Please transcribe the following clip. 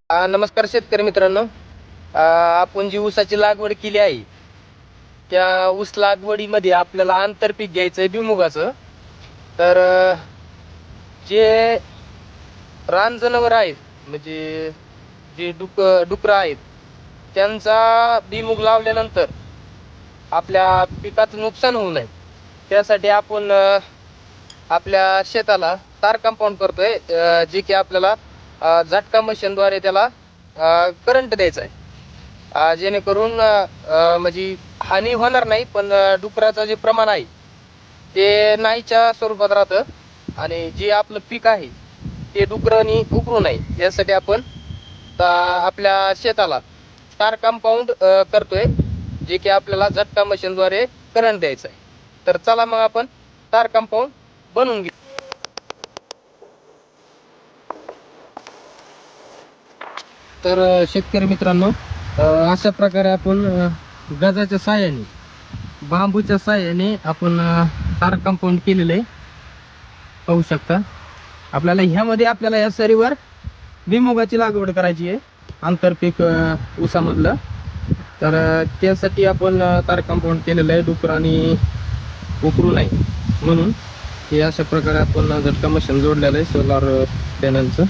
नमस्कार शेतकरी मित्रांनो. आपण जी ऊसाची लागवड केली आहे त्या ऊस लागवडीमध्ये आपल्याला आंतरपीक घ्यायचं आहे भुईमुगाचं. तर जे रान जनावर आहेत म्हणजे जे डुकरं आहेत त्यांचा भुईमुग लावल्यानंतर आपल्या पिकाचं नुकसान होऊ नये त्यासाठी आपण आपल्या शेताला तार कंपाऊंड करतोय, जे की आपल्याला झटका मशीनद्वारे त्याला करंट द्यायचा आहे, जेणेकरून म्हणजे हानी होणार नाही, पण डुकराचं जे प्रमाण आहे ते नाहीच्या स्वरूपात राहतं आणि जे आपलं पीक आहे ते डुकरांनी उकरू नये यासाठी आपण आपल्या शेताला तार कंपाऊंड करतोय, जे की आपल्याला झटका मशीनद्वारे करंट द्यायचा आहे. तर चला मग आपण तार कंपाऊंड बनवून घेऊ. तर शेतकरी मित्रांनो, अशा प्रकारे आपण गजाच्या साहाय्याने बांबूच्या साहाय्याने आपण तार कंपाऊंड केलेलं आहे, पाहू शकता. आपल्याला या सरीवर भुईमुगाची लागवड करायची आहे, आंतरपीक ऊसामधलं. तर त्यासाठी आपण तार कंपाऊंड केलेलं आहे, डुकरांनी उकरू नये म्हणून. हे अशा प्रकारे आपण झटका मशीन जोडलेलं आहे सोलार पॅनलचं.